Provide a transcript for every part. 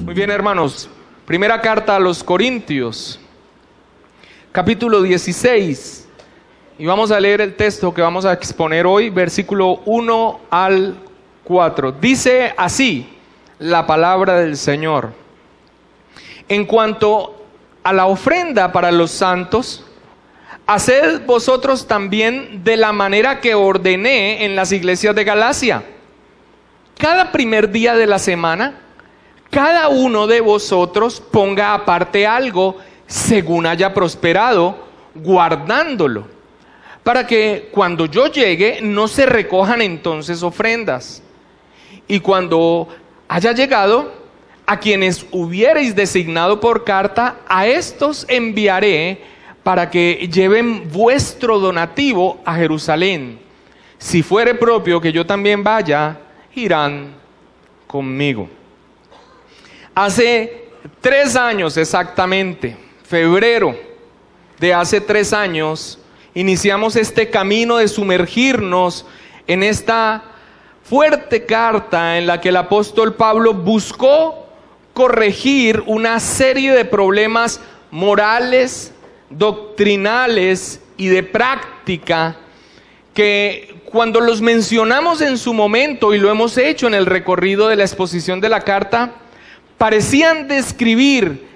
Muy bien, hermanos. Primera carta a los Corintios, capítulo 16. Y vamos a leer el texto que vamos a exponer hoy, versículo 1 al 4. Dice así la palabra del Señor: en cuanto a la ofrenda para los santos, haced vosotros también de la manera que ordené en las iglesias de Galacia. Cada primer día de la semana, cada uno de vosotros ponga aparte algo según haya prosperado, guardándolo, para que cuando yo llegue no se recojan entonces ofrendas. Y cuando haya llegado, a quienes hubiereis designado por carta, a estos enviaré para que lleven vuestro donativo a Jerusalén. Si fuere propio que yo también vaya, irán conmigo. Hace 3 años exactamente, febrero de hace 3 años, iniciamos este camino de sumergirnos en esta fuerte carta en la que el apóstol Pablo buscó corregir una serie de problemas morales, doctrinales y de práctica que cuando los mencionamos en su momento, y lo hemos hecho en el recorrido de la exposición de la carta, parecían describir,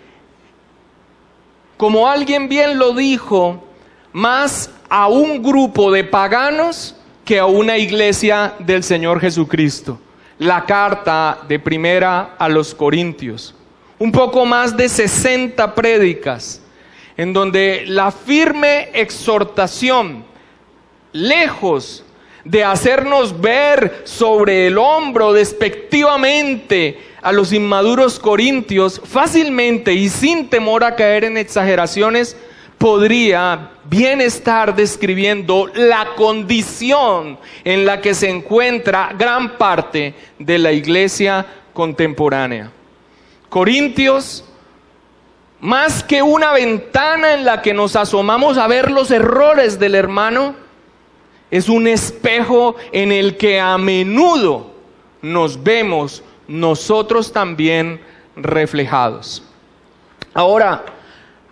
como alguien bien lo dijo, más a un grupo de paganos que a una iglesia del Señor Jesucristo. La carta de primera a los Corintios, un poco más de 60 prédicas, en donde la firme exhortación, lejos de hacernos ver sobre el hombro despectivamente a los inmaduros corintios, fácilmente y sin temor a caer en exageraciones, podría bien estar describiendo la condición en la que se encuentra gran parte de la iglesia contemporánea. Corintios, más que una ventana en la que nos asomamos a ver los errores del hermano, es un espejo en el que a menudo nos vemos nosotros también reflejados. Ahora,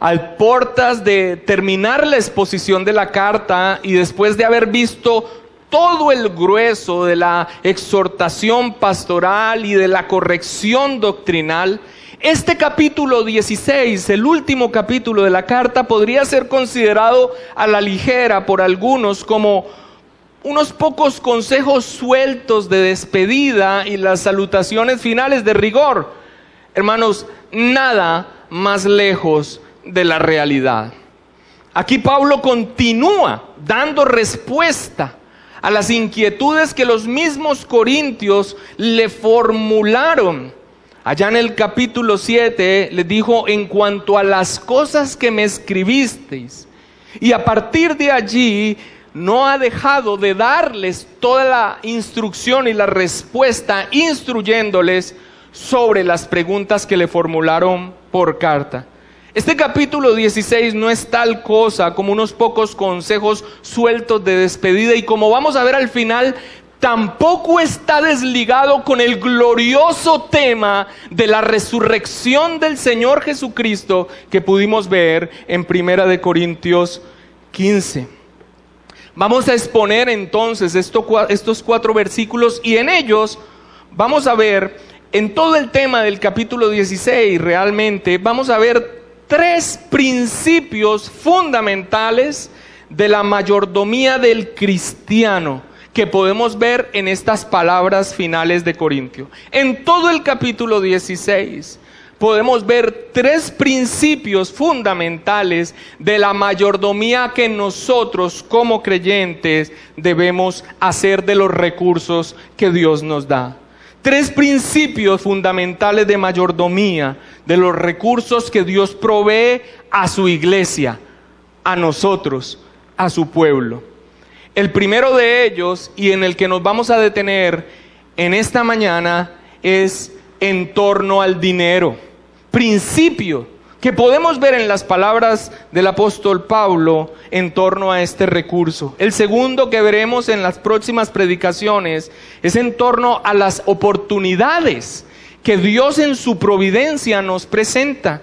al portas de terminar la exposición de la carta y después de haber visto todo el grueso de la exhortación pastoral y de la corrección doctrinal, este capítulo 16, el último capítulo de la carta, podría ser considerado a la ligera por algunos como unos pocos consejos sueltos de despedida y las salutaciones finales de rigor. Hermanos, nada más lejos de la realidad. Aquí Pablo continúa dando respuesta a las inquietudes que los mismos corintios le formularon. Allá en el capítulo 7 les dijo: en cuanto a las cosas que me escribisteis. Y a partir de allí no ha dejado de darles toda la instrucción y la respuesta, instruyéndoles sobre las preguntas que le formularon por carta. Este capítulo 16 no es tal cosa como unos pocos consejos sueltos de despedida, y como vamos a ver al final, tampoco está desligado con el glorioso tema de la resurrección del Señor Jesucristo que pudimos ver en 1 Corintios 15. Vamos a exponer entonces estos 4 versículos, y en ellos vamos a ver, en todo el tema del capítulo 16 realmente, vamos a ver 3 principios fundamentales de la mayordomía del cristiano que podemos ver en estas palabras finales de Corintio. En todo el capítulo 16 podemos ver 3 principios fundamentales de la mayordomía que nosotros como creyentes debemos hacer de los recursos que Dios nos da. 3 principios fundamentales de mayordomía de los recursos que Dios provee a su iglesia, a nosotros, a su pueblo. El primero de ellos, y en el que nos vamos a detener en esta mañana, es en torno al dinero. Principio que podemos ver en las palabras del apóstol Pablo en torno a este recurso. El segundo que veremos en las próximas predicaciones es en torno a las oportunidades que Dios en su providencia nos presenta.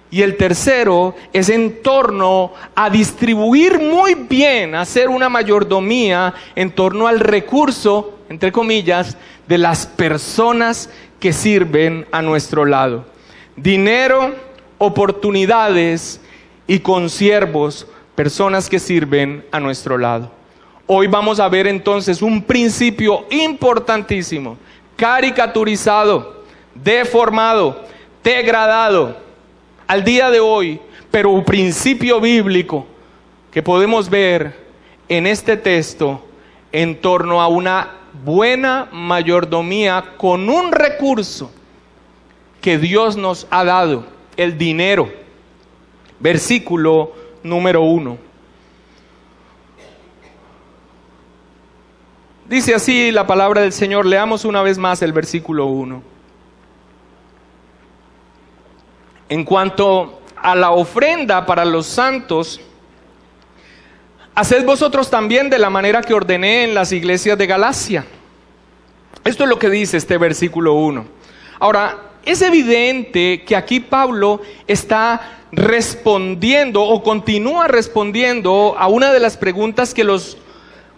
Y el tercero es en torno a distribuir muy bien, hacer una mayordomía en torno al recurso, entre comillas, de las personas que sirven a nuestro lado. Dinero, oportunidades y consiervos, personas que sirven a nuestro lado. Hoy vamos a ver entonces un principio importantísimo, caricaturizado, deformado, degradado al día de hoy, pero un principio bíblico que podemos ver en este texto en torno a una buena mayordomía con un recurso que Dios nos ha dado, el dinero. Versículo número 1. Dice así la palabra del Señor. Leamos una vez más el versículo 1. En cuanto a la ofrenda para los santos, haced vosotros también de la manera que ordené en las iglesias de Galacia. Esto es lo que dice este versículo 1. Ahora, es evidente que aquí Pablo está respondiendo o continúa respondiendo a una de las preguntas que los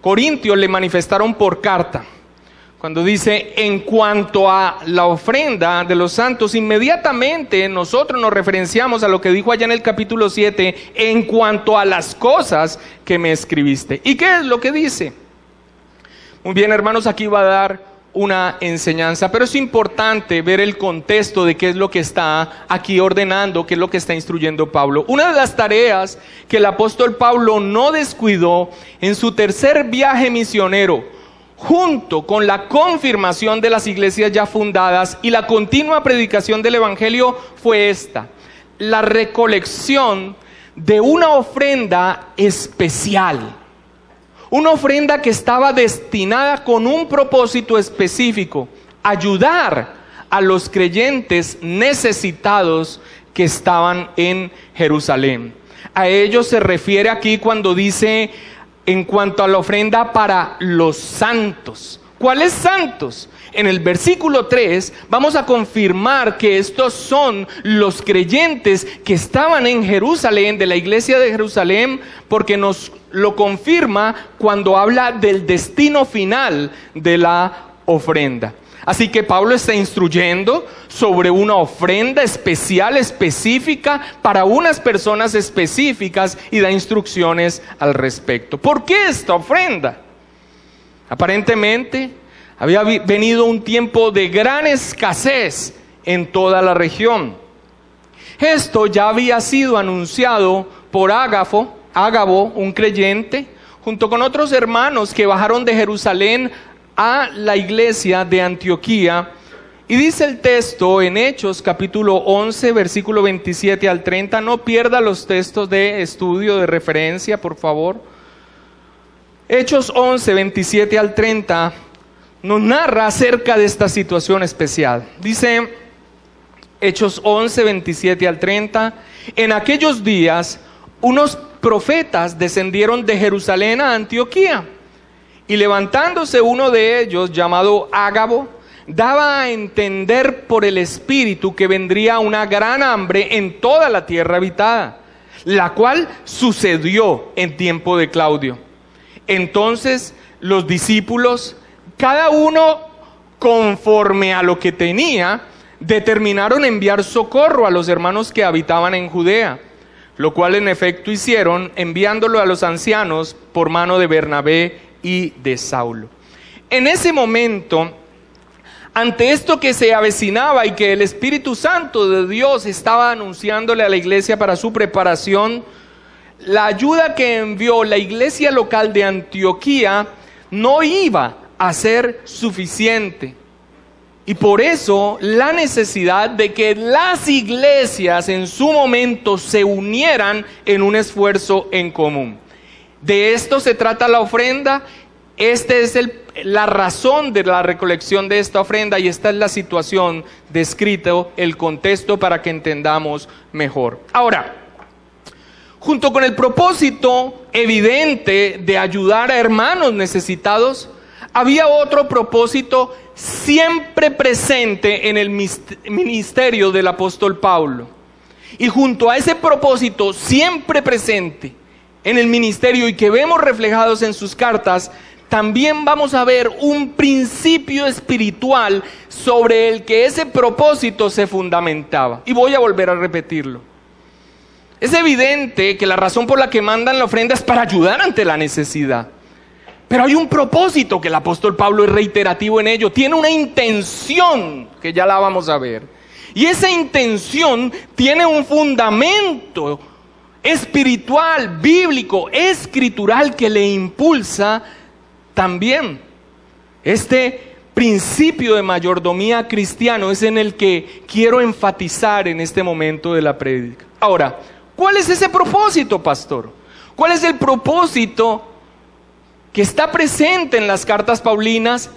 corintios le manifestaron por carta. Cuando dice, en cuanto a la ofrenda de los santos, inmediatamente nosotros nos referenciamos a lo que dijo allá en el capítulo 7, en cuanto a las cosas que me escribiste. ¿Y qué es lo que dice? Muy bien, hermanos, aquí va a dar una enseñanza, pero es importante ver el contexto de qué es lo que está aquí ordenando, qué es lo que está instruyendo Pablo. Una de las tareas que el apóstol Pablo no descuidó en su tercer viaje misionero, junto con la confirmación de las iglesias ya fundadas y la continua predicación del evangelio, fue esta: la recolección de una ofrenda especial. Una ofrenda que estaba destinada con un propósito específico: ayudar a los creyentes necesitados que estaban en Jerusalén. A ellos se refiere aquí cuando dice en cuanto a la ofrenda para los santos. ¿Cuáles santos? En el versículo 3 vamos a confirmar que estos son los creyentes que estaban en Jerusalén, de la iglesia de Jerusalén, porque nos lo confirma cuando habla del destino final de la ofrenda. Así que Pablo está instruyendo sobre una ofrenda especial, específica, para unas personas específicas, y da instrucciones al respecto. ¿Por qué esta ofrenda? Aparentemente había venido un tiempo de gran escasez en toda la región. Esto ya había sido anunciado por Ágabo, un creyente, junto con otros hermanos que bajaron de Jerusalén a la iglesia de Antioquía. Y dice el texto en Hechos capítulo 11 versículo 27 al 30. No pierda los textos de estudio, de referencia, por favor. Hechos 11, 27 al 30 nos narra acerca de esta situación especial. Dice Hechos 11, 27 al 30. En aquellos días unos profetas descendieron de Jerusalén a Antioquía. Y levantándose uno de ellos, llamado Ágabo, daba a entender por el Espíritu que vendría una gran hambre en toda la tierra habitada, la cual sucedió en tiempo de Claudio. Entonces los discípulos, cada uno conforme a lo que tenía, determinaron enviar socorro a los hermanos que habitaban en Judea, lo cual en efecto hicieron, enviándolo a los ancianos por mano de Bernabé y de Saulo. En ese momento, ante esto que se avecinaba y que el Espíritu Santo de Dios estaba anunciándole a la iglesia para su preparación, la ayuda que envió la iglesia local de Antioquía no iba a ser suficiente. Y por eso la necesidad de que las iglesias en su momento se unieran en un esfuerzo en común. De esto se trata la ofrenda. Esta es la razón de la recolección de esta ofrenda, y esta es la situación descrita, el contexto, para que entendamos mejor. Ahora, junto con el propósito evidente de ayudar a hermanos necesitados, había otro propósito siempre presente en el ministerio del apóstol Pablo. Y junto a ese propósito siempre presente en el ministerio y que vemos reflejados en sus cartas, también vamos a ver un principio espiritual sobre el que ese propósito se fundamentaba. Y voy a volver a repetirlo. Es evidente que la razón por la que mandan la ofrenda es para ayudar ante la necesidad. Pero hay un propósito que el apóstol Pablo es reiterativo en ello. Tiene una intención que ya la vamos a ver. Y esa intención tiene un fundamento espiritual, bíblico, escritural que le impulsa también. Este principio de mayordomía cristiano es en el que quiero enfatizar en este momento de la prédica. Ahora, ¿cuál es ese propósito, pastor? ¿Cuál es el propósito que está presente en las cartas paulinas,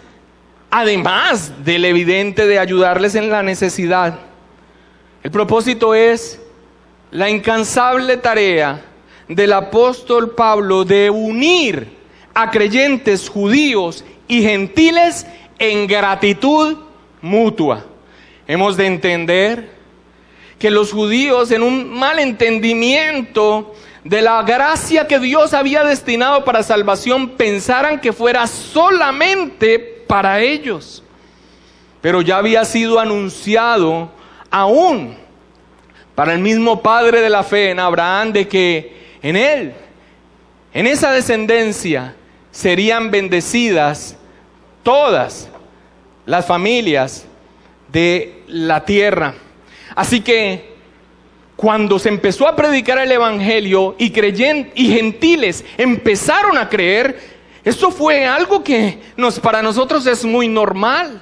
además del evidente de ayudarles en la necesidad? El propósito es la incansable tarea del apóstol Pablo de unir a creyentes judíos y gentiles en gratitud mutua. Hemos de entender que los judíos, en un mal entendimiento de la gracia que Dios había destinado para salvación, pensaran que fuera solamente para ellos. Pero ya había sido anunciado aún para el mismo padre de la fe, en Abraham, de que en él, en esa descendencia, serían bendecidas todas las familias de la tierra. Así que cuando se empezó a predicar el evangelio y gentiles empezaron a creer, esto fue algo que para nosotros es muy normal.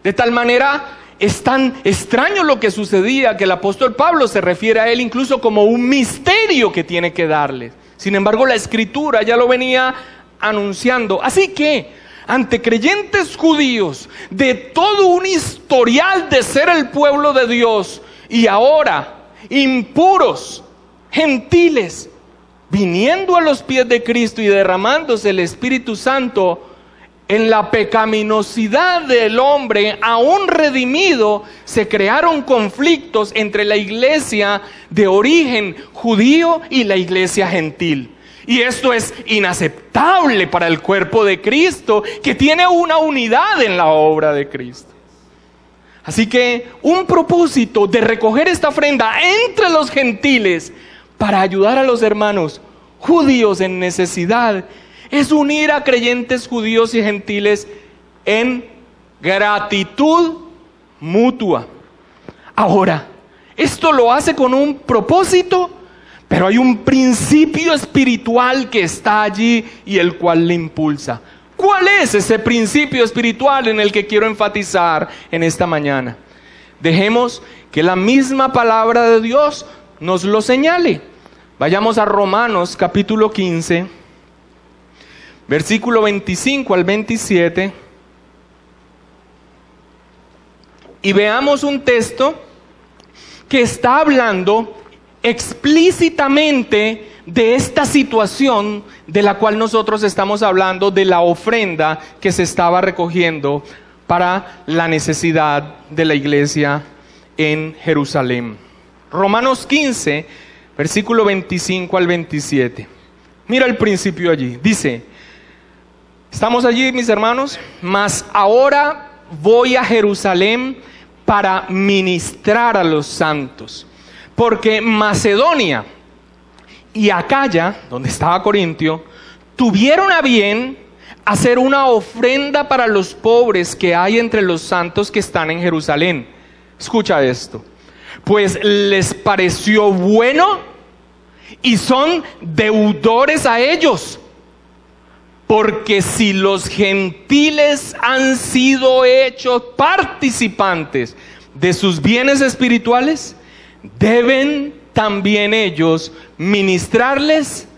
De tal manera es tan extraño lo que sucedía que el apóstol Pablo se refiere a él incluso como un misterio que tiene que darles. Sin embargo, la escritura ya lo venía anunciando. Así que ante creyentes judíos de todo un historial de ser el pueblo de Dios, y ahora impuros, gentiles, viniendo a los pies de Cristo y derramándose el Espíritu Santo en la pecaminosidad del hombre aún redimido, se crearon conflictos entre la iglesia de origen judío y la iglesia gentil. Y esto es inaceptable para el cuerpo de Cristo, que tiene una unidad en la obra de Cristo. Así que un propósito de recoger esta ofrenda entre los gentiles para ayudar a los hermanos judíos en necesidad es unir a creyentes judíos y gentiles en gratitud mutua. Ahora, esto lo hace con un propósito, pero hay un principio espiritual que está allí y el cual le impulsa. ¿Cuál es ese principio espiritual en el que quiero enfatizar en esta mañana? Dejemos que la misma palabra de Dios nos lo señale. Vayamos a Romanos capítulo 15, versículo 25 al 27, y veamos un texto que está hablando explícitamente de esta situación de la cual nosotros estamos hablando, de la ofrenda que se estaba recogiendo para la necesidad de la iglesia en Jerusalén. Romanos 15, versículo 25 al 27. Mira el principio allí. Dice: ¿estamos allí, mis hermanos? Mas ahora voy a Jerusalén para ministrar a los santos, porque Macedonia y Acaya, donde estaba Corintio, tuvieron a bien hacer una ofrenda para los pobres que hay entre los santos que están en Jerusalén. Escucha esto: pues les pareció bueno y son deudores a ellos, porque si los gentiles han sido hechos participantes de sus bienes espirituales, deben también ellos ministrarles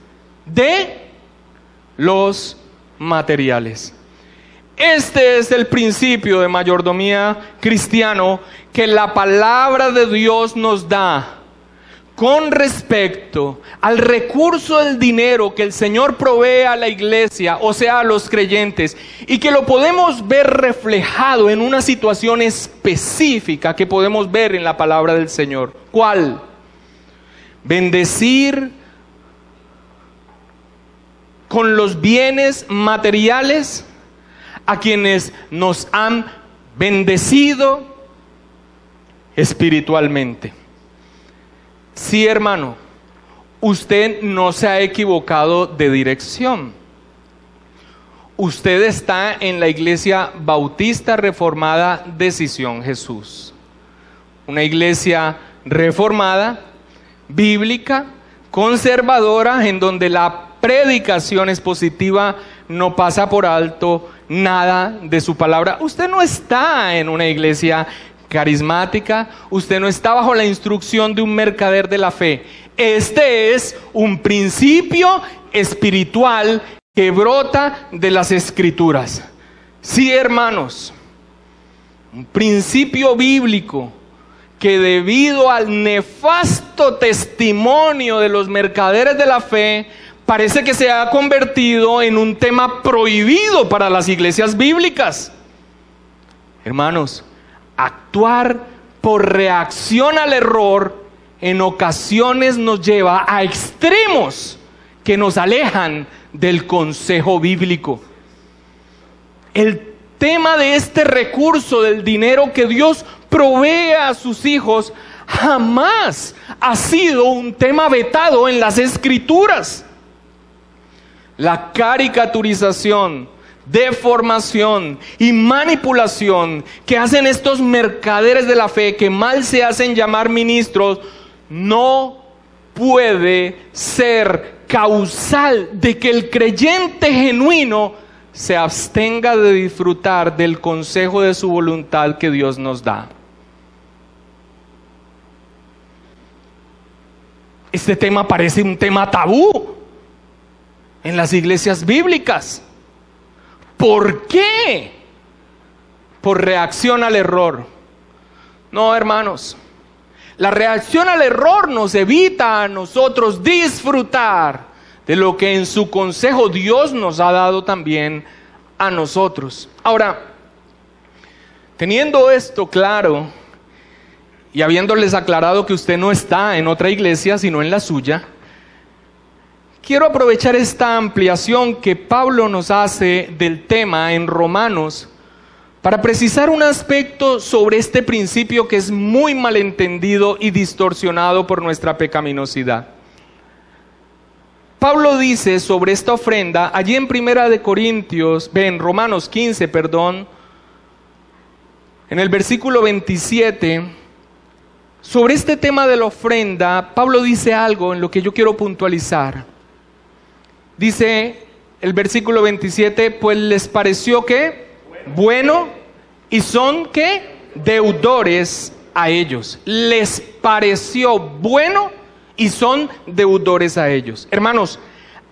de los materiales. Este es el principio de mayordomía cristiano que la palabra de Dios nos da con respecto al recurso del dinero que el Señor provee a la iglesia, o sea, a los creyentes, y que lo podemos ver reflejado en una situación específica que podemos ver en la palabra del Señor. ¿Cuál? Bendecir con los bienes materiales a quienes nos han bendecido espiritualmente. Sí, hermano, usted no se ha equivocado de dirección. Usted está en la Iglesia Bautista Reformada Decisión Jesús. Una iglesia reformada, bíblica, conservadora, en donde la predicación expositiva no pasa por alto nada de su palabra. Usted no está en una iglesia carismática, usted no está bajo la instrucción de un mercader de la fe. Este es un principio espiritual que brota de las Escrituras. Sí, hermanos, un principio bíblico que debido al nefasto testimonio de los mercaderes de la fe, parece que se ha convertido en un tema prohibido para las iglesias bíblicas. Hermanos, actuar por reacción al error en ocasiones nos lleva a extremos que nos alejan del consejo bíblico. El tema de este recurso del dinero que Dios provee a sus hijos jamás ha sido un tema vetado en las Escrituras. La caricaturización, deformación y manipulación que hacen estos mercaderes de la fe, que mal se hacen llamar ministros, no puede ser causal de que el creyente genuino se abstenga de disfrutar del consejo de su voluntad que Dios nos da. Este tema parece un tema tabú en las iglesias bíblicas. ¿Por qué? Por reacción al error. No, hermanos, la reacción al error nos evita a nosotros disfrutar de lo que en su consejo Dios nos ha dado también a nosotros. Ahora, teniendo esto claro y habiéndoles aclarado que usted no está en otra iglesia sino en la suya, quiero aprovechar esta ampliación que Pablo nos hace del tema en Romanos para precisar un aspecto sobre este principio que es muy malentendido y distorsionado por nuestra pecaminosidad. Pablo dice sobre esta ofrenda, allí en Romanos 15, en el versículo 27, sobre este tema de la ofrenda, Pablo dice algo en lo que yo quiero puntualizar. Dice el versículo 27, pues les pareció que bueno y son que deudores a ellos. Les pareció bueno y son deudores a ellos. Hermanos,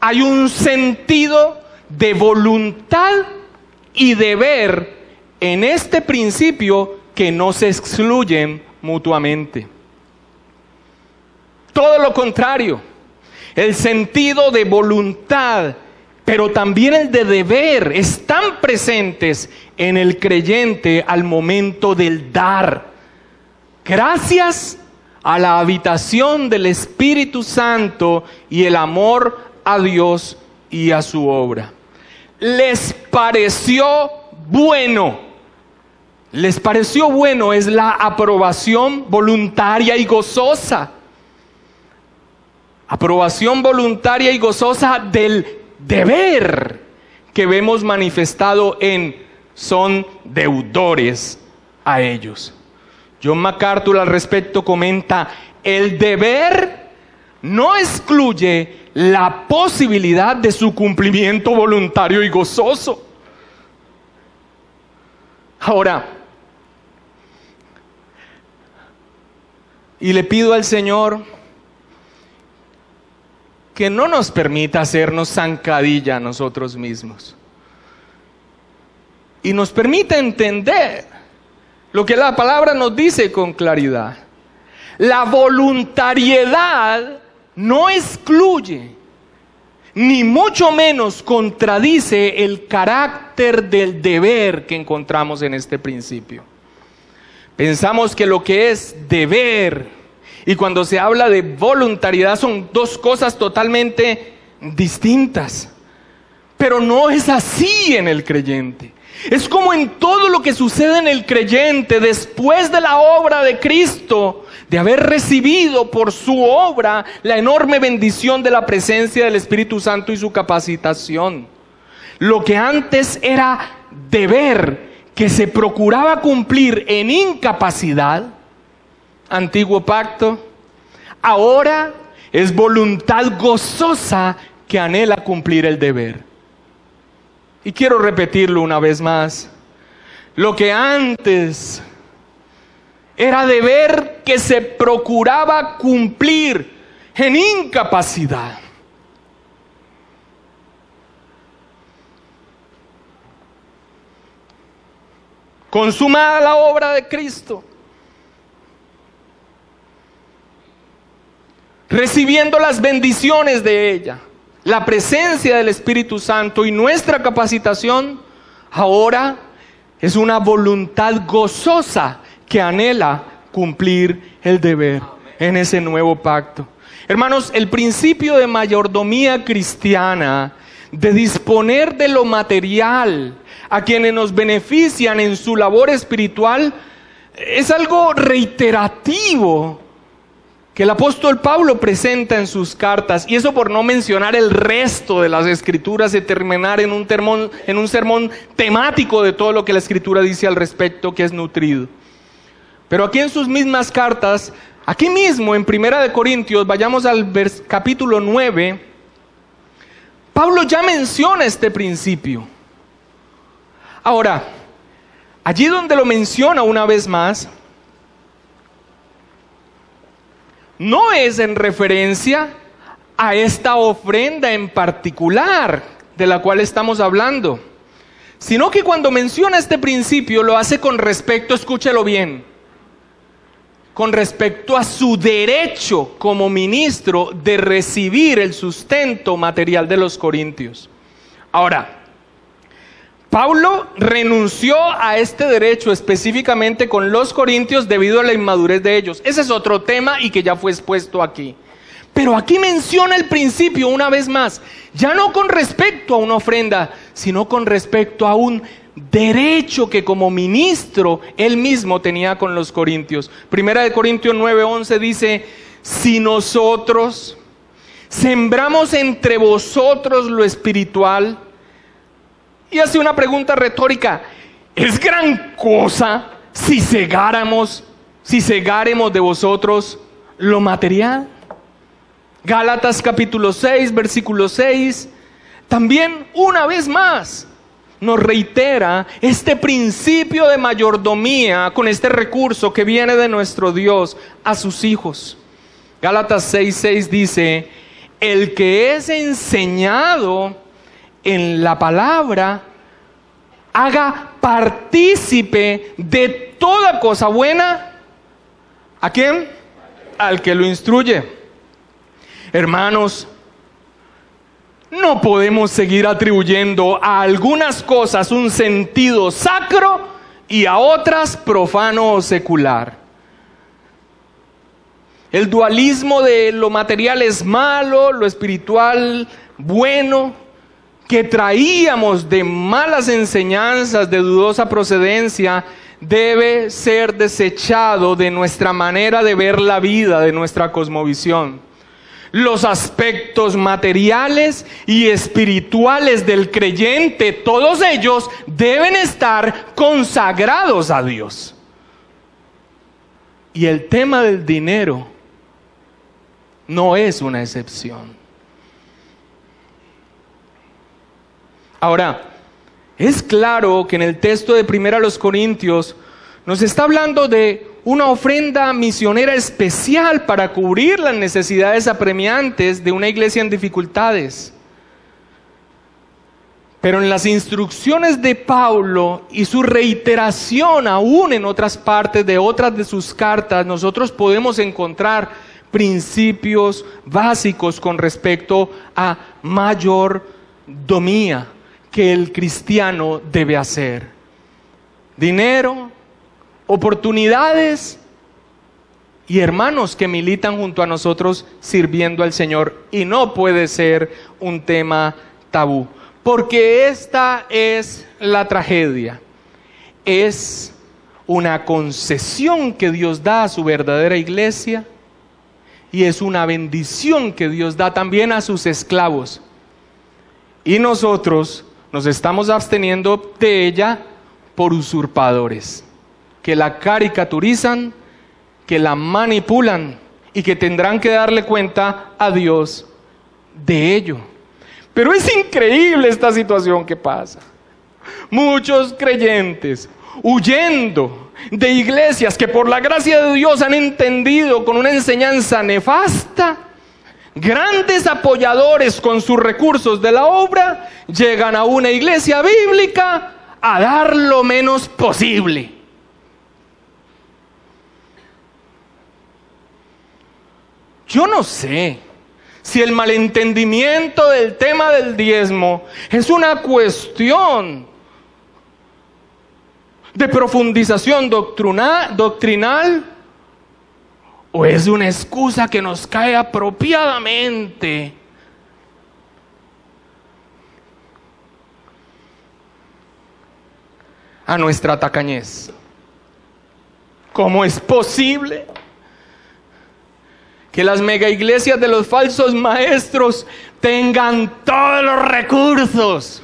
hay un sentido de voluntad y deber en este principio que no se excluyen mutuamente. Todo lo contrario, el sentido de voluntad, pero también el de deber, están presentes en el creyente al momento del dar. Gracias a la habitación del Espíritu Santo y el amor a Dios y a su obra. Les pareció bueno. Les pareció bueno es la aprobación voluntaria y gozosa. Aprobación voluntaria y gozosa del deber que vemos manifestado en son deudores a ellos. John MacArthur al respecto comenta: el deber no excluye la posibilidad de su cumplimiento voluntario y gozoso. Ahora, y le pido al Señor que no nos permita hacernos zancadilla a nosotros mismos y nos permita entender lo que la palabra nos dice con claridad. La voluntariedad no excluye, ni mucho menos contradice el carácter del deber que encontramos en este principio. Pensamos que lo que es deber y cuando se habla de voluntariedad son dos cosas totalmente distintas. Pero no es así en el creyente. Es como en todo lo que sucede en el creyente después de la obra de Cristo, de haber recibido por su obra la enorme bendición de la presencia del Espíritu Santo y su capacitación. Lo que antes era deber, que se procuraba cumplir en incapacidad, antiguo pacto, ahora es voluntad gozosa que anhela cumplir el deber. Y quiero repetirlo una vez más. Lo que antes era deber que se procuraba cumplir en incapacidad, consumada la obra de Cristo, recibiendo las bendiciones de ella, la presencia del Espíritu Santo y nuestra capacitación, ahora es una voluntad gozosa que anhela cumplir el deber en ese nuevo pacto. Hermanos, el principio de mayordomía cristiana, de disponer de lo material a quienes nos benefician en su labor espiritual, es algo reiterativo que el apóstol Pablo presenta en sus cartas, y eso por no mencionar el resto de las escrituras y terminar en un sermón temático de todo lo que la escritura dice al respecto, que es nutrido. Pero aquí en sus mismas cartas, aquí mismo en 1 Corintios, vayamos al capítulo 9, Pablo ya menciona este principio. Ahora, allí donde lo menciona una vez más, no es en referencia a esta ofrenda en particular de la cual estamos hablando, sino que cuando menciona este principio lo hace con respecto, escúchelo bien, con respecto a su derecho como ministro de recibir el sustento material de los corintios. Ahora, Pablo renunció a este derecho específicamente con los corintios debido a la inmadurez de ellos. Ese es otro tema y que ya fue expuesto aquí. Pero aquí menciona el principio una vez más, ya no con respecto a una ofrenda, sino con respecto a un derecho que como ministro él mismo tenía con los corintios. 1 Corintios 9:11 dice: si nosotros sembramos entre vosotros lo espiritual, y hace una pregunta retórica, ¿es gran cosa si segáremos de vosotros lo material? Gálatas capítulo 6, versículo 6, también una vez más nos reitera este principio de mayordomía con este recurso que viene de nuestro Dios a sus hijos. Gálatas 6:6 dice: el que es enseñado en la palabra, haga partícipe de toda cosa buena. ¿A quién? Al que lo instruye. Hermanos, no podemos seguir atribuyendo a algunas cosas un sentido sacro y a otras profano o secular. El dualismo de lo material es malo, lo espiritual bueno, que traíamos de malas enseñanzas de dudosa procedencia, debe ser desechado de nuestra manera de ver la vida, de nuestra cosmovisión. Los aspectos materiales y espirituales del creyente, todos ellos deben estar consagrados a Dios. Y el tema del dinero no es una excepción. Ahora, es claro que en el texto de 1 Corintios nos está hablando de una ofrenda misionera especial para cubrir las necesidades apremiantes de una iglesia en dificultades. Pero en las instrucciones de Pablo y su reiteración aún en otras partes de otras de sus cartas, nosotros podemos encontrar principios básicos con respecto a mayordomía que el cristiano debe hacer. Dinero, oportunidades y hermanos que militan junto a nosotros sirviendo al Señor. Y no puede ser un tema tabú. Porque esta es la tragedia. Es una concesión que Dios da a su verdadera iglesia y es una bendición que Dios da también a sus esclavos. Y nosotros nos estamos absteniendo de ella por usurpadores, que la caricaturizan, que la manipulan y que tendrán que darle cuenta a Dios de ello. Pero es increíble esta situación que pasa. Muchos creyentes huyendo de iglesias que por la gracia de Dios han entendido con una enseñanza nefasta, grandes apoyadores con sus recursos de la obra, llegan a una iglesia bíblica a dar lo menos posible. Yo no sé si el malentendimiento del tema del diezmo es una cuestión de profundización doctrinal o es una excusa que nos cae apropiadamente. A nuestra tacañez. ¿Cómo es posible que las mega iglesias de los falsos maestros tengan todos los recursos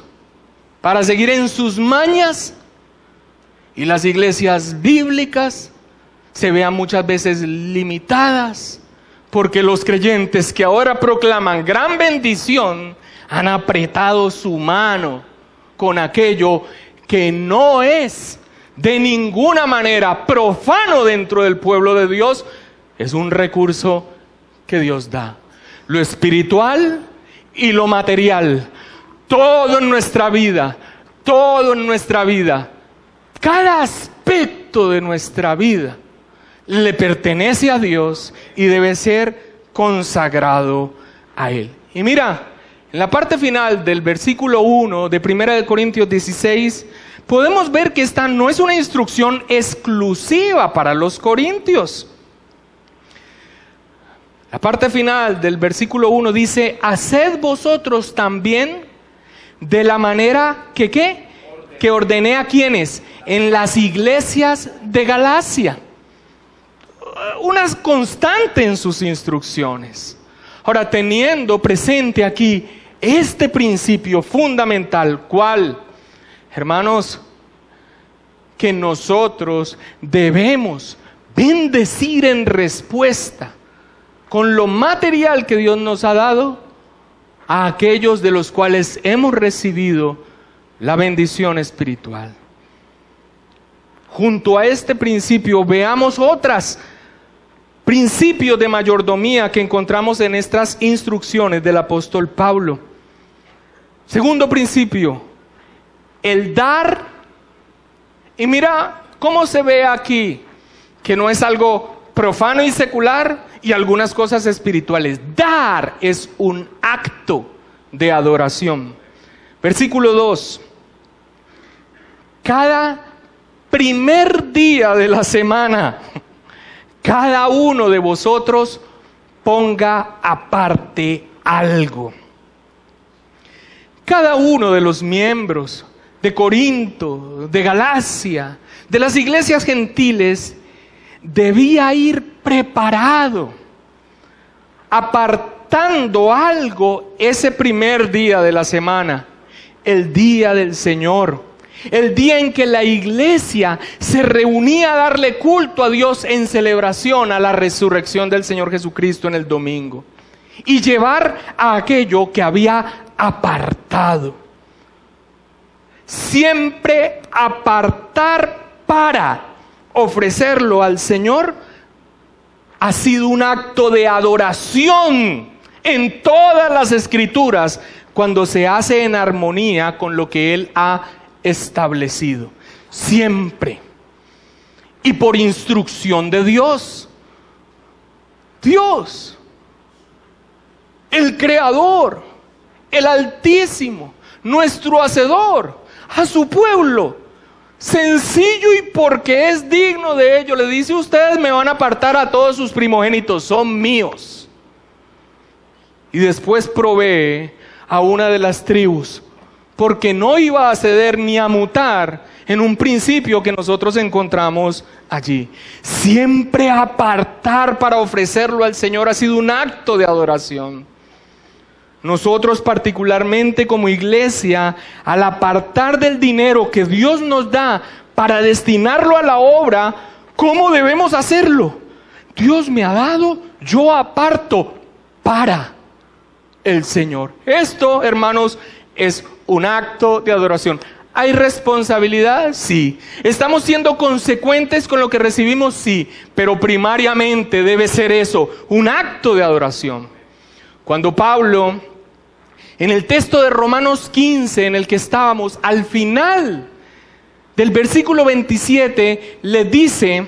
para seguir en sus mañas y las iglesias bíblicas se vean muchas veces limitadas porque los creyentes que ahora proclaman gran bendición han apretado su mano con aquello que no es de ninguna manera profano dentro del pueblo de Dios? Es un recurso que Dios da. Lo espiritual y lo material. Todo en nuestra vida. Todo en nuestra vida. Cada aspecto de nuestra vida le pertenece a Dios y debe ser consagrado a Él. Y mira, en la parte final del versículo 1 de 1 Corintios 16, podemos ver que esta no es una instrucción exclusiva para los corintios. La parte final del versículo 1 dice: haced vosotros también de la manera que ¿qué? Que ordené a quienes en las iglesias de Galacia. Una constante en sus instrucciones. Ahora, teniendo presente aquí este principio fundamental, ¿cuál? Hermanos, que nosotros debemos bendecir en respuesta con lo material que Dios nos ha dado a aquellos de los cuales hemos recibido la bendición espiritual. Junto a este principio veamos otros principios de mayordomía que encontramos en estas instrucciones del apóstol Pablo. Segundo principio, el dar. Y mira cómo se ve aquí que no es algo profano y secular y algunas cosas espirituales. Dar es un acto de adoración. Versículo 2. Cada primer día de la semana, cada uno de vosotros ponga aparte algo. Cada uno de los miembros de Corinto, de Galacia, de las iglesias gentiles, debía ir preparado, apartando algo ese primer día de la semana, el día del Señor, el día en que la iglesia se reunía a darle culto a Dios en celebración a la resurrección del Señor Jesucristo en el domingo, y llevar a aquello que había apartado. Siempre apartar para ofrecerlo al Señor ha sido un acto de adoración en todas las escrituras cuando se hace en armonía con lo que Él ha establecido. Siempre. Y por instrucción de Dios. Dios, el Creador, el Altísimo, nuestro Hacedor, a su pueblo, sencillo y porque es digno de ello, le dice: ustedes me van a apartar a todos sus primogénitos, son míos. Y después provee a una de las tribus, porque no iba a ceder ni a mutar en un principio que nosotros encontramos allí. Siempre apartar para ofrecerlo al Señor ha sido un acto de adoración. Nosotros particularmente como iglesia, al apartar del dinero que Dios nos da para destinarlo a la obra, ¿cómo debemos hacerlo? Dios me ha dado, yo aparto para el Señor. Esto, hermanos, es un acto de adoración. ¿Hay responsabilidad? Sí. ¿Estamos siendo consecuentes con lo que recibimos? Sí. Pero primariamente debe ser eso, un acto de adoración. Cuando Pablo, en el texto de Romanos 15, en el que estábamos, al final del versículo 27, le dice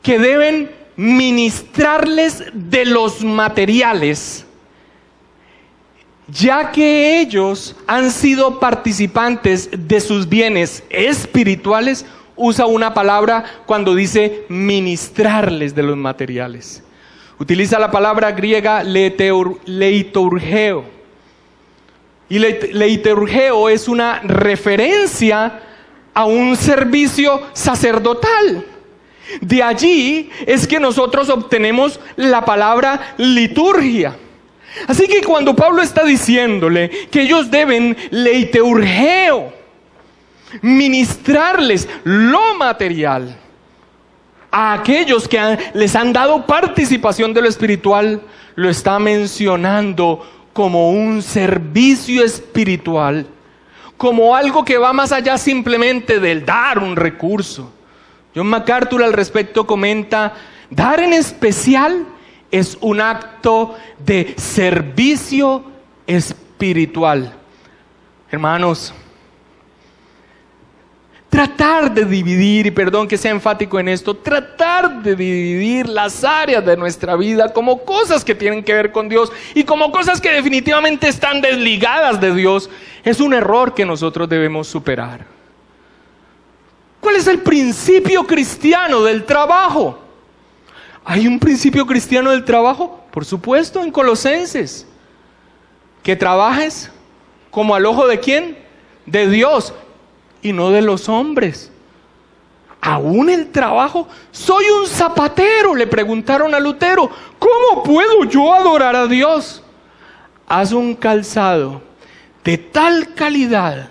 que deben ministrarles de los materiales, ya que ellos han sido participantes de sus bienes espirituales. Usa una palabra cuando dice ministrarles de los materiales. Utiliza la palabra griega leiturgeo. Y leiturgeo es una referencia a un servicio sacerdotal. De allí es que nosotros obtenemos la palabra liturgia. Así que cuando Pablo está diciéndole que ellos deben leiturgeo, ministrarles lo material a aquellos que les han dado participación de lo espiritual, lo está mencionando como un servicio espiritual, como algo que va más allá simplemente del dar un recurso. John MacArthur al respecto comenta: dar en especial es un acto de servicio espiritual. Hermanos, tratar de dividir, y perdón que sea enfático en esto, tratar de dividir las áreas de nuestra vida como cosas que tienen que ver con Dios y como cosas que definitivamente están desligadas de Dios, es un error que nosotros debemos superar. ¿Cuál es el principio cristiano del trabajo? ¿Hay un principio cristiano del trabajo? Por supuesto, en Colosenses. Que trabajes como al ojo de ¿quién? De Dios y no de los hombres. Aún el trabajo. Soy un zapatero, le preguntaron a Lutero. ¿Cómo puedo yo adorar a Dios? Haz un calzado de tal calidad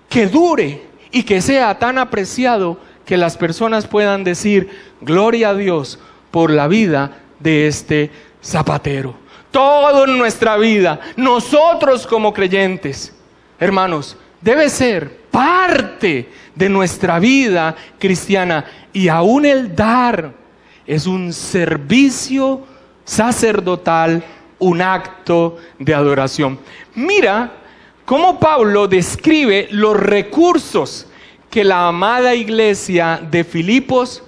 que dure y que sea tan apreciado que las personas puedan decir: gloria a Dios por la vida de este zapatero. Todo en nuestra vida, nosotros como creyentes, hermanos, debe ser parte de nuestra vida cristiana. Y aún el dar es un servicio sacerdotal, un acto de adoración. Mira cómo Pablo describe los recursos que la amada iglesia de Filipos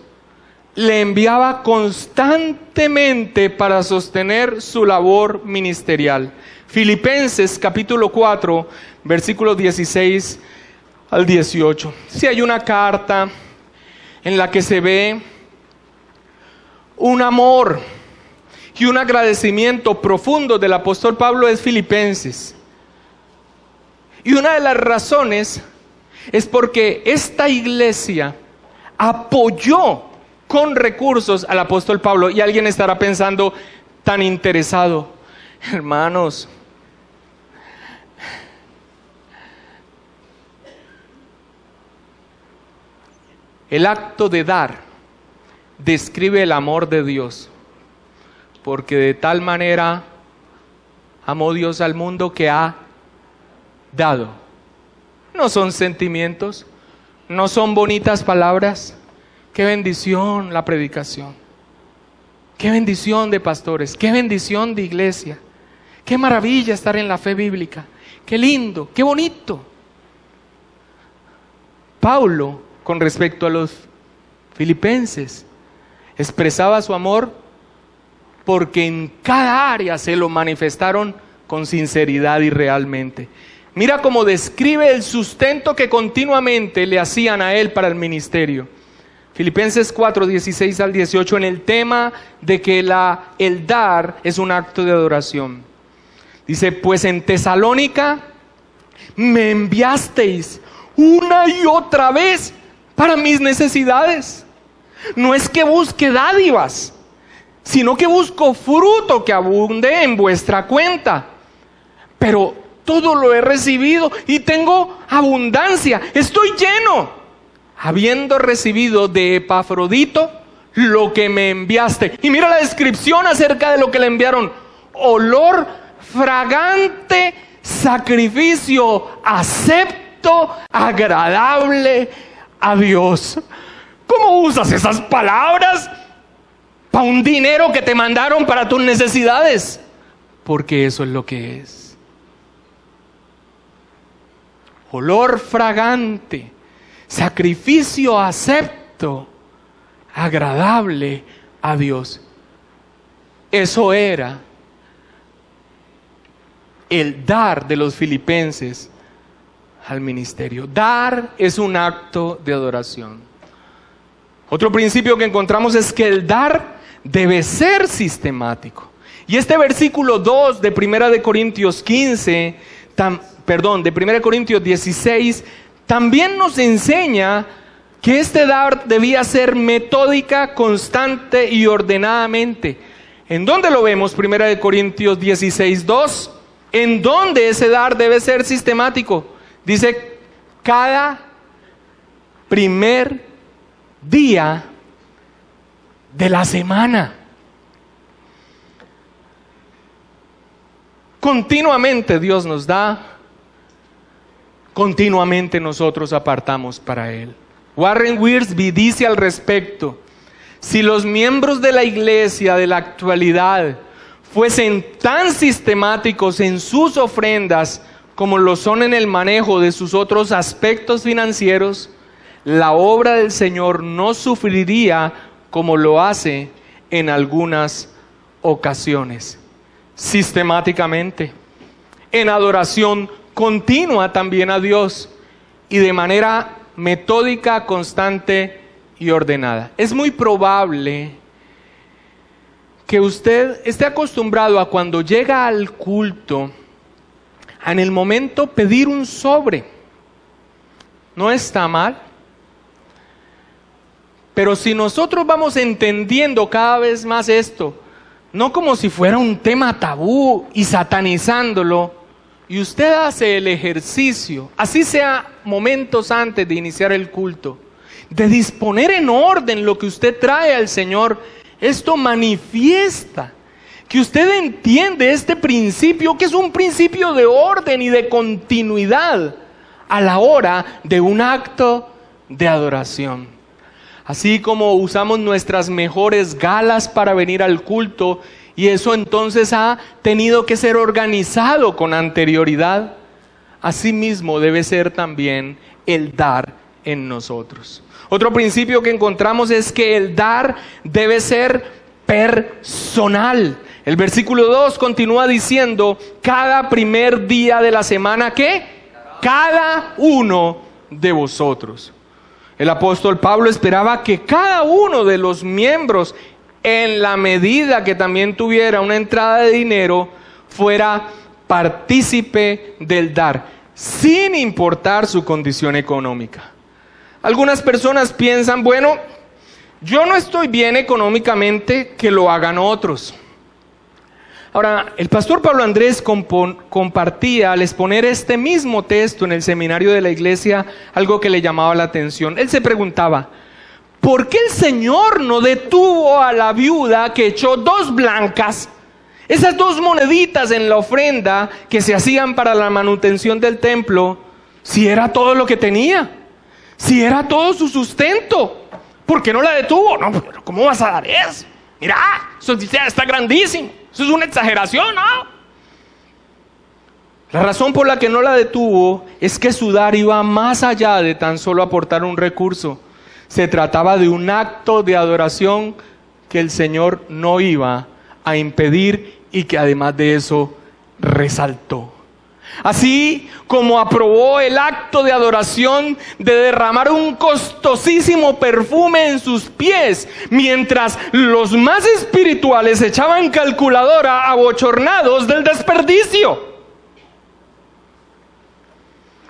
le enviaba constantemente para sostener su labor ministerial. Filipenses capítulo 4, versículos 16 al 18. Si hay una carta en la que se ve un amor y un agradecimiento profundo del apóstol Pablo, es Filipenses. Y una de las razones es porque esta iglesia apoyó con recursos al apóstol Pablo. Y alguien estará pensando: tan interesado. Hermanos, el acto de dar describe el amor de Dios, porque de tal manera amó Dios al mundo que ha dado. No son sentimientos, no son bonitas palabras. Qué bendición la predicación, qué bendición de pastores, qué bendición de iglesia, Qué maravilla estar en la fe bíblica. Qué lindo, qué bonito. Pablo, con respecto a los filipenses, expresaba su amor porque en cada área se lo manifestaron con sinceridad y realmente. Mira cómo describe el sustento que continuamente le hacían a él para el ministerio. Filipenses 4, 16 al 18, en el tema de que el dar es un acto de adoración. Dice, pues en Tesalónica me enviasteis una y otra vez para mis necesidades. No es que busque dádivas, sino que busco fruto que abunde en vuestra cuenta. Pero todo lo he recibido y tengo abundancia, estoy lleno, habiendo recibido de Epafrodito lo que me enviaste. Y mira la descripción acerca de lo que le enviaron: olor fragante, sacrificio acepto, agradable a Dios. ¿Cómo usas esas palabras para un dinero que te mandaron para tus necesidades? Porque eso es lo que es. Olor fragante, sacrificio acepto, agradable a Dios. Eso era el dar de los filipenses al ministerio. Dar es un acto de adoración. Otro principio que encontramos es que el dar debe ser sistemático. Y este versículo 2 de 1 Corintios 15, de 1 Corintios 16, también nos enseña que este dar debía ser metódica, constante y ordenadamente. ¿En dónde lo vemos? 1 Corintios 16, 2. ¿En dónde ese dar debe ser sistemático? Dice, cada primer día de la semana. Continuamente Dios nos da, continuamente nosotros apartamos para Él. Warren Wiersbe dice al respecto: si los miembros de la iglesia de la actualidad fuesen tan sistemáticos en sus ofrendas como lo son en el manejo de sus otros aspectos financieros, la obra del Señor no sufriría como lo hace en algunas ocasiones. Sistemáticamente, en adoración continua también a Dios y de manera metódica, constante y ordenada. Es muy probable que usted esté acostumbrado a, cuando llega al culto, en el momento pedir un sobre. No está mal. Pero si nosotros vamos entendiendo cada vez más esto, no como si fuera un tema tabú y satanizándolo, y usted hace el ejercicio, así sea momentos antes de iniciar el culto, de disponer en orden lo que usted trae al Señor, esto manifiesta que usted entiende este principio, que es un principio de orden y de continuidad a la hora de un acto de adoración. Así como usamos nuestras mejores galas para venir al culto, y eso entonces ha tenido que ser organizado con anterioridad, asimismo debe ser también el dar en nosotros. Otro principio que encontramos es que el dar debe ser personal. El versículo 2 continúa diciendo: cada primer día de la semana, ¿qué? Cada uno de vosotros. El apóstol Pablo esperaba que cada uno de los miembros, en la medida que también tuviera una entrada de dinero, fuera partícipe del dar, sin importar su condición económica. Algunas personas piensan: bueno, yo no estoy bien económicamente, que lo hagan otros. Ahora, el pastor Pablo Andrés compartía al exponer este mismo texto en el seminario de la iglesia algo que le llamaba la atención. Él se preguntaba: ¿por qué el Señor no detuvo a la viuda que echó 2 blancas, esas 2 moneditas en la ofrenda que se hacían para la manutención del templo, si era todo lo que tenía, si era todo su sustento? ¿Por qué no la detuvo? No, pero ¿cómo vas a dar eso? Mira, eso está grandísimo, eso es una exageración, ¿no? La razón por la que no la detuvo es que su dar iba más allá de tan solo aportar un recurso. Se trataba de un acto de adoración que el Señor no iba a impedir y que además de eso resaltó. Así como aprobó el acto de adoración de derramar un costosísimo perfume en sus pies, mientras los más espirituales echaban calculadora abochornados del desperdicio.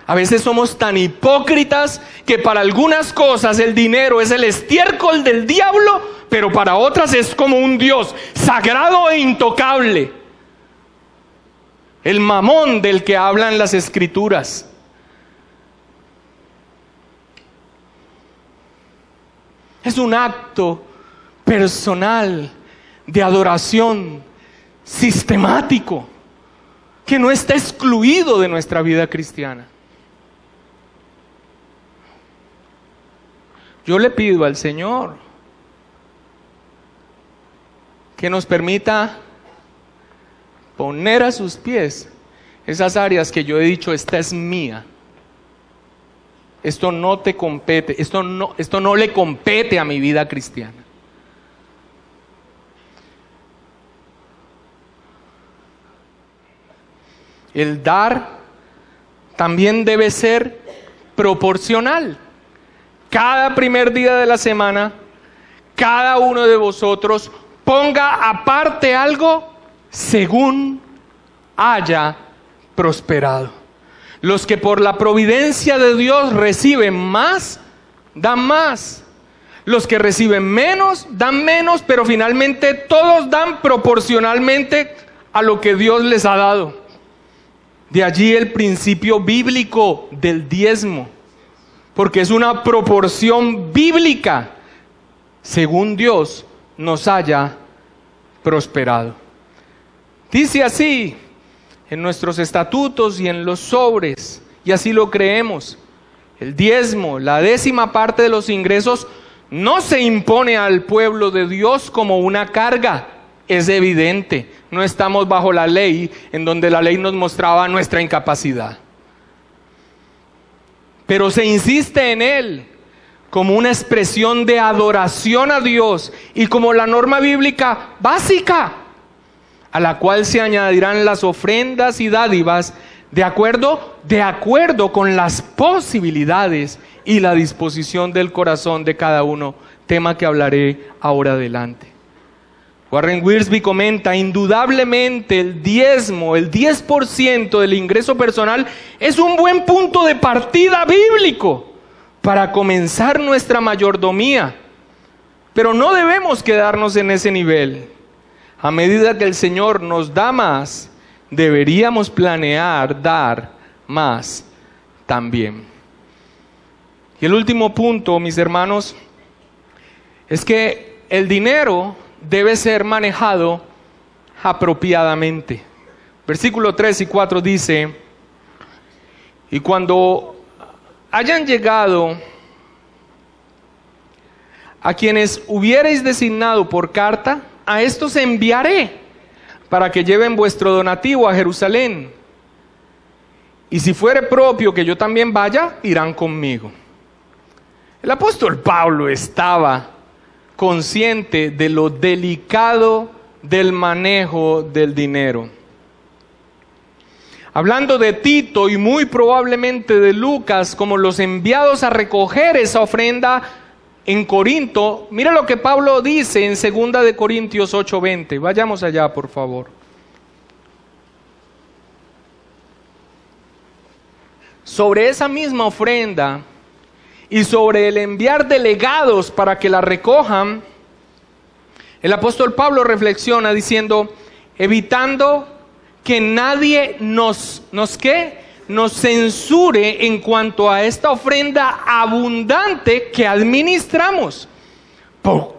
A veces somos tan hipócritas que para algunas cosas el dinero es el estiércol del diablo, pero para otras es como un Dios sagrado e intocable. El mamón del que hablan las Escrituras. Es un acto personal de adoración sistemático que no está excluido de nuestra vida cristiana. Yo le pido al Señor que nos permita poner a sus pies esas áreas que yo he dicho, esta es mía. Esto no te compete, esto no le compete a mi vida cristiana. El dar también debe ser proporcional. Cada primer día de la semana, cada uno de vosotros ponga aparte algo según haya prosperado. Los que por la providencia de Dios reciben más, dan más. Los que reciben menos, dan menos, pero finalmente todos dan proporcionalmente a lo que Dios les ha dado. De allí el principio bíblico del diezmo, porque es una proporción bíblica según Dios nos haya prosperado. Dice así en nuestros estatutos y en los sobres, y así lo creemos. El diezmo, la 10ª parte de los ingresos, no se impone al pueblo de Dios como una carga. Es evidente, no estamos bajo la ley, en donde la ley nos mostraba nuestra incapacidad. Pero se insiste en él como una expresión de adoración a Dios y como la norma bíblica básica, a la cual se añadirán las ofrendas y dádivas de acuerdo con las posibilidades y la disposición del corazón de cada uno, tema que hablaré ahora adelante. Warren Wiersbe comenta, indudablemente el diezmo, el 10% del ingreso personal es un buen punto de partida bíblico para comenzar nuestra mayordomía, pero no debemos quedarnos en ese nivel. A medida que el Señor nos da más, deberíamos planear dar más también. Y el último punto, mis hermanos, es que el dinero debe ser manejado apropiadamente. Versículo 3 y 4 dice: y cuando hayan llegado a quienes hubiereis designado por carta, a estos enviaré para que lleven vuestro donativo a Jerusalén. Y si fuere propio que yo también vaya, irán conmigo. El apóstol Pablo estaba consciente de lo delicado del manejo del dinero. Hablando de Tito y muy probablemente de Lucas como los enviados a recoger esa ofrenda en Corinto, mira lo que Pablo dice en 2 de Corintios 8:20. Vayamos allá, por favor. Sobre esa misma ofrenda y sobre el enviar delegados para que la recojan, el apóstol Pablo reflexiona diciendo: evitando que nadie nos censure en cuanto a esta ofrenda abundante que administramos,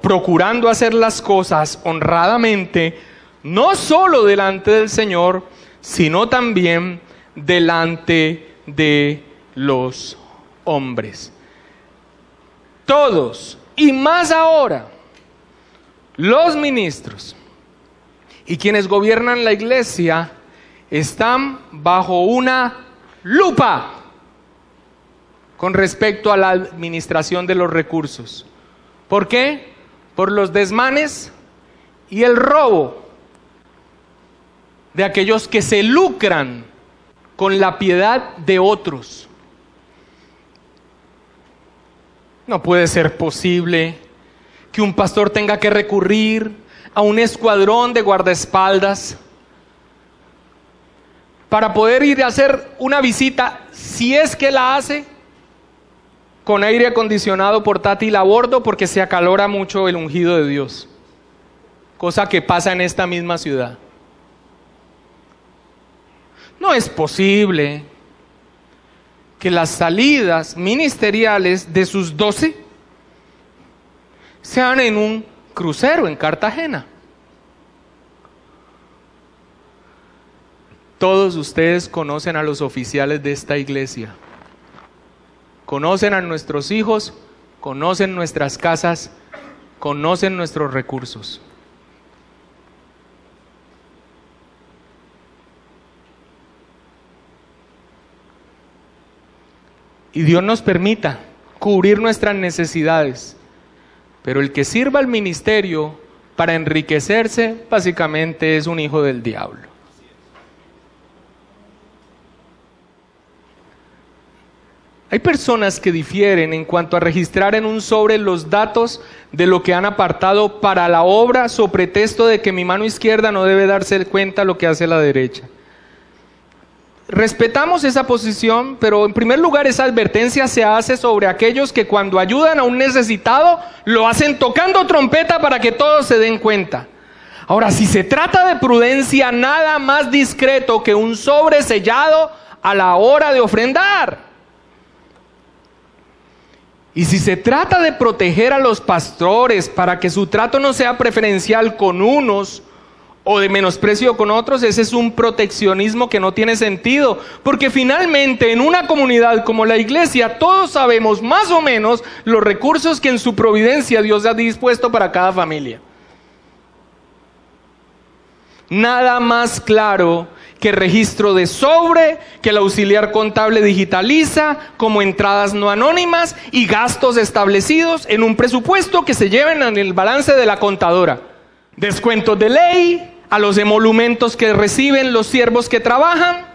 procurando hacer las cosas honradamente, no solo delante del Señor, sino también delante de los hombres. Todos, y más ahora, los ministros y quienes gobiernan la iglesia, están bajo una lupa con respecto a la administración de los recursos. ¿Por qué? Por los desmanes y el robo de aquellos que se lucran con la piedad de otros. No puede ser posible que un pastor tenga que recurrir a un escuadrón de guardaespaldas para poder ir a hacer una visita, si es que la hace, con aire acondicionado portátil a bordo, porque se acalora mucho el ungido de Dios, cosa que pasa en esta misma ciudad. No es posible que las salidas ministeriales de sus 12 sean en un crucero en Cartagena. Todos ustedes conocen a los oficiales de esta iglesia, conocen a nuestros hijos, conocen nuestras casas, conocen nuestros recursos. Y Dios nos permita cubrir nuestras necesidades, pero el que sirva al ministerio para enriquecerse, básicamente es un hijo del diablo. Hay personas que difieren en cuanto a registrar en un sobre los datos de lo que han apartado para la obra, so pretexto de que mi mano izquierda no debe darse cuenta de lo que hace la derecha. Respetamos esa posición, pero en primer lugar esa advertencia se hace sobre aquellos que cuando ayudan a un necesitado lo hacen tocando trompeta para que todos se den cuenta. Ahora, si se trata de prudencia, nada más discreto que un sobre sellado a la hora de ofrendar. Y si se trata de proteger a los pastores para que su trato no sea preferencial con unos o de menosprecio con otros, ese es un proteccionismo que no tiene sentido, porque finalmente en una comunidad como la iglesia todos sabemos más o menos los recursos que en su providencia Dios ha dispuesto para cada familia. Nada más claro que registro de sobre, que el auxiliar contable digitaliza como entradas no anónimas y gastos establecidos en un presupuesto que se lleven en el balance de la contadora. Descuentos de ley a los emolumentos que reciben los siervos que trabajan,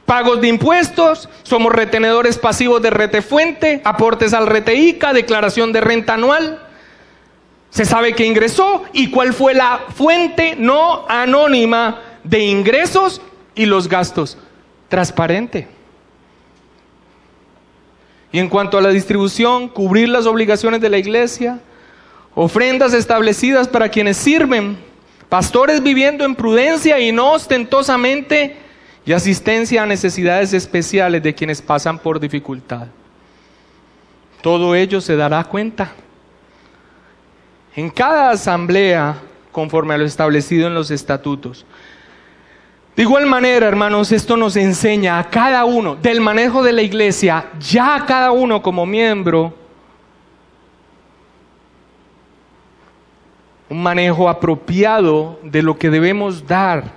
pagos de impuestos, somos retenedores pasivos de Retefuente, aportes al Reteica, declaración de renta anual. Se sabe que ingresó y cuál fue la fuente no anónima de ingresos y los gastos. Transparente. Y en cuanto a la distribución, cubrir las obligaciones de la iglesia, ofrendas establecidas para quienes sirven, pastores viviendo en prudencia y no ostentosamente, y asistencia a necesidades especiales de quienes pasan por dificultad. Todo ello se dará cuenta en cada asamblea conforme a lo establecido en los estatutos. De igual manera, hermanos, esto nos enseña a cada uno del manejo de la iglesia, ya a cada uno como miembro, un manejo apropiado de lo que debemos dar,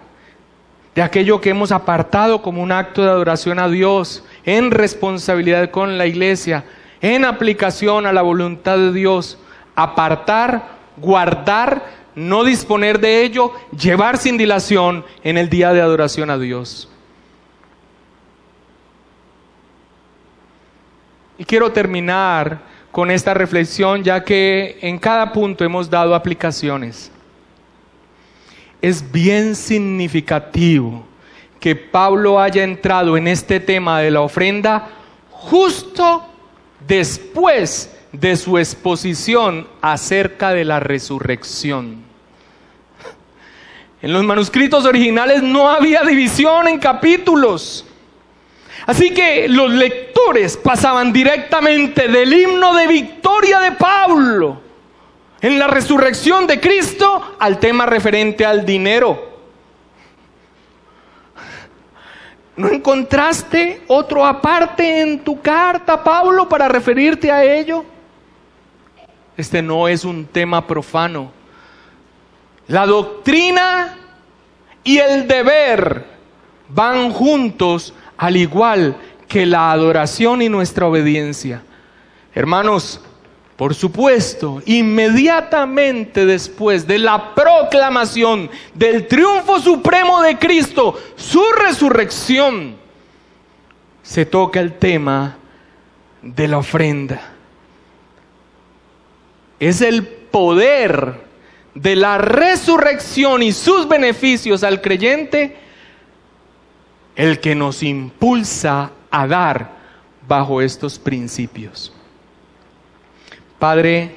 de aquello que hemos apartado como un acto de adoración a Dios, en responsabilidad con la iglesia, en aplicación a la voluntad de Dios, apartar, guardar, no disponer de ello, llevar sin dilación en el día de adoración a Dios. Y quiero terminar con esta reflexión, ya que en cada punto hemos dado aplicaciones. Es bien significativo que Pablo haya entrado en este tema de la ofrenda justo después de su exposición acerca de la resurrección. En los manuscritos originales no había división en capítulos. Así que los lectores pasaban directamente del himno de victoria de Pablo en la resurrección de Cristo al tema referente al dinero. ¿No encontraste otro aparte en tu carta, Pablo, para referirte a ello? Este no es un tema profano. La doctrina y el deber van juntos, al igual que la adoración y nuestra obediencia. Hermanos, por supuesto, inmediatamente después de la proclamación del triunfo supremo de Cristo, su resurrección, se toca el tema de la ofrenda. Es el poder de la resurrección y sus beneficios al creyente el que nos impulsa a dar bajo estos principios. Padre,